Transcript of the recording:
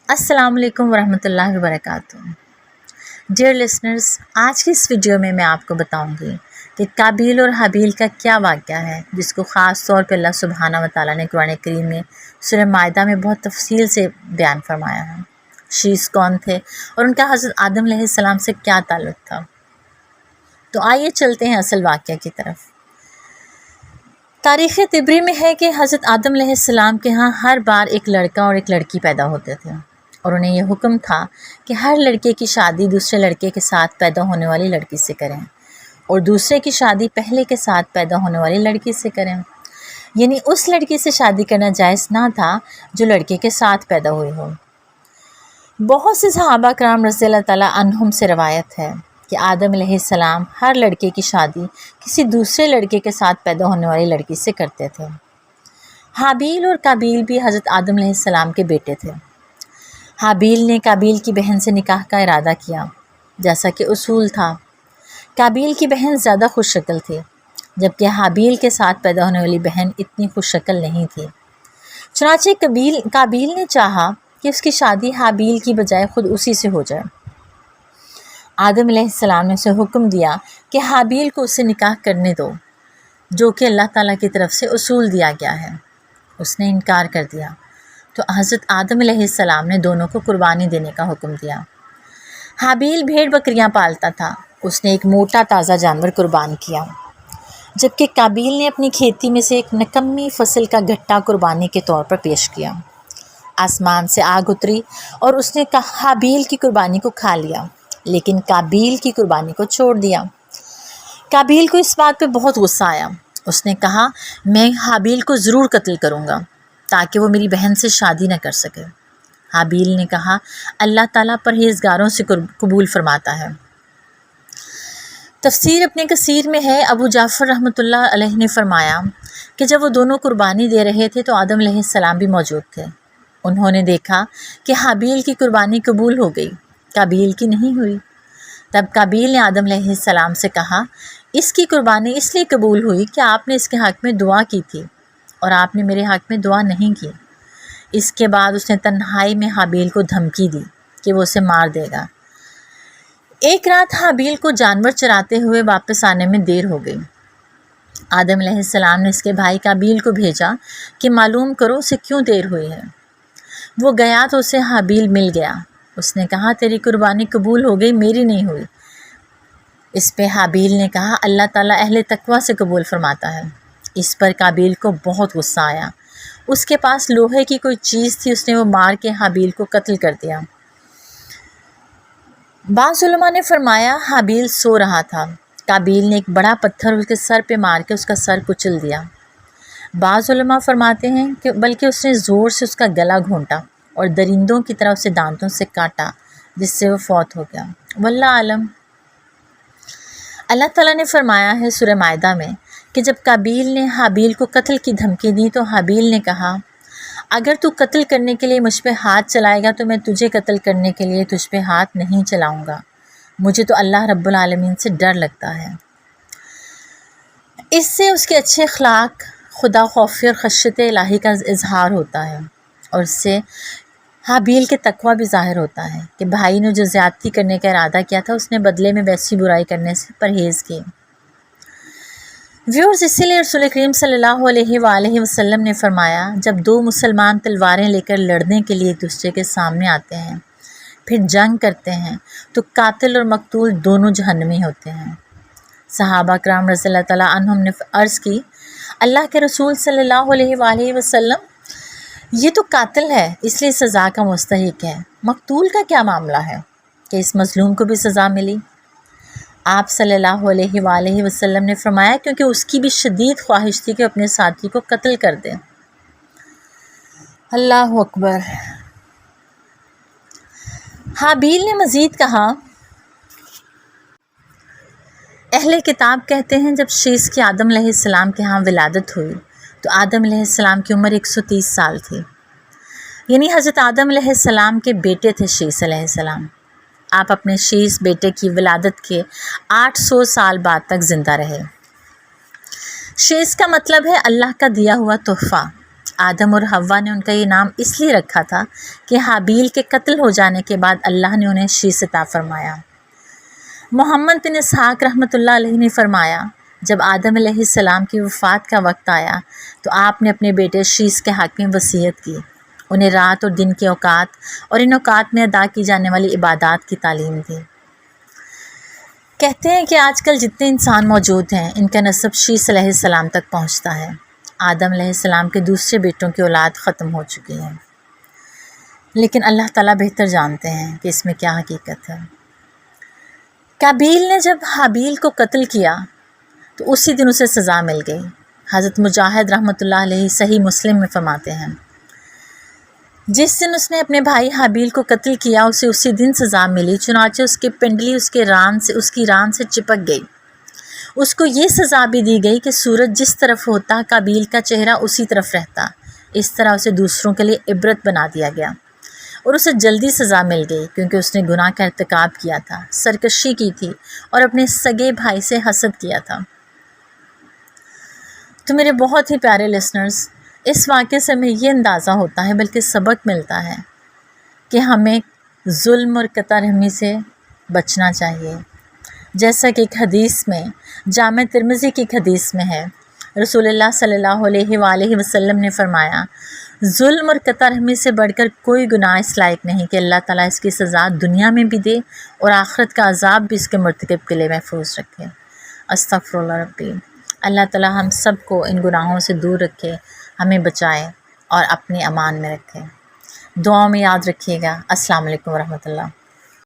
السلام علیکم ورحمۃ اللہ وبرکاتہ۔ ڈیئر لسنرز، آج کی اس ویڈیو میں آپ کو بتاؤں گی کہ قابیل اور حابیل کا کیا واقعہ ہے جس کو خاص طور پہ اللہ سبحانہ و تعالیٰ نے قرآن کریم میں سورہ مائدہ میں بہت تفصیل سے بیان فرمایا ہے۔ شیس کون تھے اور ان کا حضرت آدم علیہ السلام سے کیا تعلق تھا؟ تو آئیے چلتے ہیں اصل واقعہ کی طرف۔ تاریخ طبری میں ہے کہ حضرت آدم علیہ السلام کے ہاں ہر بار ایک لڑکا اور ایک لڑکی پیدا ہوتے تھے، اور انہیں یہ حکم تھا کہ ہر لڑکے کی شادی دوسرے لڑکے کے ساتھ پیدا ہونے والی لڑکی سے کریں اور دوسرے کی شادی پہلے کے ساتھ پیدا ہونے والی لڑکی سے کریں، یعنی اس لڑکی سے شادی کرنا جائز نہ تھا جو لڑکے کے ساتھ پیدا ہوئی ہو۔ بہت سے صحابہ کرام رضی اللہ تعالیٰ عنہم سے روایت ہے کہ آدم علیہ السلام ہر لڑکے کی شادی کسی دوسرے لڑکے کے ساتھ پیدا ہونے والی لڑکی سے کرتے تھے۔ حابیل اور قابیل بھی حضرت آدم علیہ السلام کے بیٹے تھے۔ حابیل نے قابیل کی بہن سے نکاح کا ارادہ کیا، جیسا کہ اصول تھا۔ قابیل کی بہن زیادہ خوش شکل تھی، جبکہ حابیل کے ساتھ پیدا ہونے والی بہن اتنی خوش شکل نہیں تھی۔ چنانچہ قابیل نے چاہا کہ اس کی شادی حابیل کی بجائے خود اسی سے ہو جائے۔ آدم علیہ السلام نے اسے حکم دیا کہ حابیل کو اس سے نکاح کرنے دو، جو کہ اللہ تعالیٰ کی طرف سے اصول دیا گیا ہے۔ اس نے انکار کر دیا تو حضرت آدم علیہ السلام نے دونوں کو قربانی دینے کا حکم دیا۔ حابیل بھیڑ بکریاں پالتا تھا، اس نے ایک موٹا تازہ جانور قربان کیا، جبکہ قابیل نے اپنی کھیتی میں سے ایک نکمی فصل کا گھٹا قربانی کے طور پر پیش کیا۔ آسمان سے آگ اتری اور اس نے حابیل کی قربانی کو کھا لیا، لیکن قابیل کی قربانی کو چھوڑ دیا۔ قابیل کو اس بات پہ بہت غصہ آیا۔ اس نے کہا، میں حابیل کو ضرور قتل کروں گا تاکہ وہ میری بہن سے شادی نہ کر سکے۔ حابیل نے کہا، اللہ تعالیٰ پرہیزگاروں سے قبول فرماتا ہے۔ تفسیر ابن کثیر میں ہے، ابو جعفر رحمۃ اللہ علیہ نے فرمایا کہ جب وہ دونوں قربانی دے رہے تھے تو آدم علیہ السلام بھی موجود تھے۔ انہوں نے دیکھا کہ حابیل کی قربانی قبول ہو گئی، قابیل کی نہیں ہوئی۔ تب قابیل نے آدم علیہ السلام سے کہا، اس کی قربانی اس لیے قبول ہوئی کہ آپ نے اس کے حق میں دعا کی تھی اور آپ نے میرے حق میں دعا نہیں کی۔ اس کے بعد اس نے تنہائی میں حابیل کو دھمکی دی کہ وہ اسے مار دے گا۔ ایک رات حابیل کو جانور چراتے ہوئے واپس آنے میں دیر ہو گئی۔ آدم علیہ السلام نے اس کے بھائی قابیل کو بھیجا کہ معلوم کرو اسے کیوں دیر ہوئی ہے۔ وہ گیا تو اسے حابیل مل گیا۔ اس نے کہا، تیری قربانی قبول ہو گئی، میری نہیں ہوئی۔ اس پہ حابیل نے کہا، اللہ تعالیٰ اہل تقویٰ سے قبول فرماتا ہے۔ اس پر قابیل کو بہت غصہ آیا۔ اس کے پاس لوہے کی کوئی چیز تھی، اس نے وہ مار کے حابیل کو قتل کر دیا۔ بعض علماء نے فرمایا حابیل سو رہا تھا، قابیل نے ایک بڑا پتھر اس کے سر پہ مار کے اس کا سر کچل دیا۔ بعض علماء فرماتے ہیں کہ بلکہ اس نے زور سے اس کا گلا گھونٹا اور درندوں کی طرح اسے دانتوں سے کاٹا، جس سے وہ فوت ہو گیا۔ واللہ عالم۔ اللہ تعالیٰ نے فرمایا ہے سورہ مائدہ میں کہ جب قابیل نے حابیل کو قتل کی دھمکی دی تو حابیل نے کہا، اگر تو قتل کرنے کے لیے مجھ پہ ہاتھ چلائے گا تو میں تجھے قتل کرنے کے لیے تجھ پہ ہاتھ نہیں چلاؤں گا، مجھے تو اللہ رب العالمین سے ڈر لگتا ہے۔ اس سے اس کے اچھے اخلاق، خدا خوفی اور خشیت الہی کا اظہار ہوتا ہے، اور اس سے حابیل کے تقویٰ بھی ظاہر ہوتا ہے کہ بھائی نے جو زیادتی کرنے کا ارادہ کیا تھا اس نے بدلے میں ویسی برائی کرنے سے پرہیز کی۔ ویورز، اسی لیے رسول کریم صلی اللہ علیہ وآلہ وسلم نے فرمایا، جب دو مسلمان تلواریں لے کر لڑنے کے لیے ایک دوسرے کے سامنے آتے ہیں، پھر جنگ کرتے ہیں، تو قاتل اور مقتول دونوں جہنمی ہوتے ہیں۔ صحابہ کرام رضی اللہ تعالیٰ عنہم نے عرض کی، اللہ کے رسول صلی اللہ علیہ وآلہ وسلم، یہ تو قاتل ہے اس لیے سزا کا مستحق ہے، مقتول کا کیا معاملہ ہے کہ اس مظلوم کو بھی سزا ملی؟ آپ صلی اللہ علیہ وآلہ وسلم نے فرمایا، کیونکہ اس کی بھی شدید خواہش تھی کہ اپنے ساتھی کو قتل کر دے۔ اللہ اکبر۔ حابیل نے مزید کہا، اہل کتاب کہتے ہیں جب شیس کی آدم علیہ السلام کے ہاں ولادت ہوئی تو آدم علیہ السلام کی عمر 130 سال تھی، یعنی حضرت آدم علیہ السلام کے بیٹے تھے شیس علیہ السلام۔ آپ اپنے شیس بیٹے کی ولادت کے 800 سال بعد تک زندہ رہے۔ شیس کا مطلب ہے اللہ کا دیا ہوا تحفہ، آدم اور حوا نے ان کا یہ نام اس لیے رکھا تھا کہ حابیل کے قتل ہو جانے کے بعد اللہ نے انہیں شیس عطا فرمایا۔ محمد بن اسحاق رحمۃ اللہ علیہ نے فرمایا، جب آدم علیہ السلام کی وفات کا وقت آیا تو آپ نے اپنے بیٹے شیس کے حق میں وصیت کی، انہیں رات اور دن کے اوقات اور ان اوقات میں ادا کی جانے والی عبادات کی تعلیم دی۔ کہتے ہیں کہ آج کل جتنے انسان موجود ہیں ان کا نسب شیس علیہ السلام تک پہنچتا ہے۔ آدم علیہ السلام کے دوسرے بیٹوں کی اولاد ختم ہو چکی ہے، لیکن اللہ تعالیٰ بہتر جانتے ہیں کہ اس میں کیا حقیقت ہے۔ قابیل نے جب حابیل کو قتل کیا تو اسی دن اسے سزا مل گئی۔ حضرت مجاہد رحمۃ اللہ علیہ صحیح مسلم میں فرماتے ہیں، جس دن اس نے اپنے بھائی حابیل کو قتل کیا اسے اسی دن سزا ملی، چنانچہ اس کی پنڈلی اس کی ران سے چپک گئی۔ اس کو یہ سزا بھی دی گئی کہ سورج جس طرف ہوتا قابیل کا چہرہ اسی طرف رہتا، اس طرح اسے دوسروں کے لیے عبرت بنا دیا گیا، اور اسے جلدی سزا مل گئی کیونکہ اس نے گناہ کا ارتکاب کیا تھا، سرکشی کی تھی اور اپنے سگے بھائی سے حسد کیا تھا۔ تو میرے بہت ہی پیارے لسنرز، اس واقعے سے ہمیں یہ اندازہ ہوتا ہے، بلکہ سبق ملتا ہے کہ ہمیں ظلم اور قطع رحمی سے بچنا چاہیے۔ جیسا کہ ایک حدیث میں، جامع ترمذی کی ایک حدیث میں ہے، رسول اللہ صلی اللہ علیہ وآلہ وسلم نے فرمایا، ظلم اور قطع رحمی سے بڑھ کر کوئی گناہ اس لائق نہیں کہ اللہ تعالیٰ اس کی سزا دنیا میں بھی دے اور آخرت کا عذاب بھی اس کے مرتکب کے لیے محفوظ رکھے۔ استغفر اللہ ربی۔ اللہ تعالیٰ ہم سب کو ان گناہوں سے دور رکھے، ہمیں بچائے اور اپنے امان میں رکھے۔ دعاؤں میں یاد رکھیے گا۔ السلام علیکم ورحمۃ اللہ۔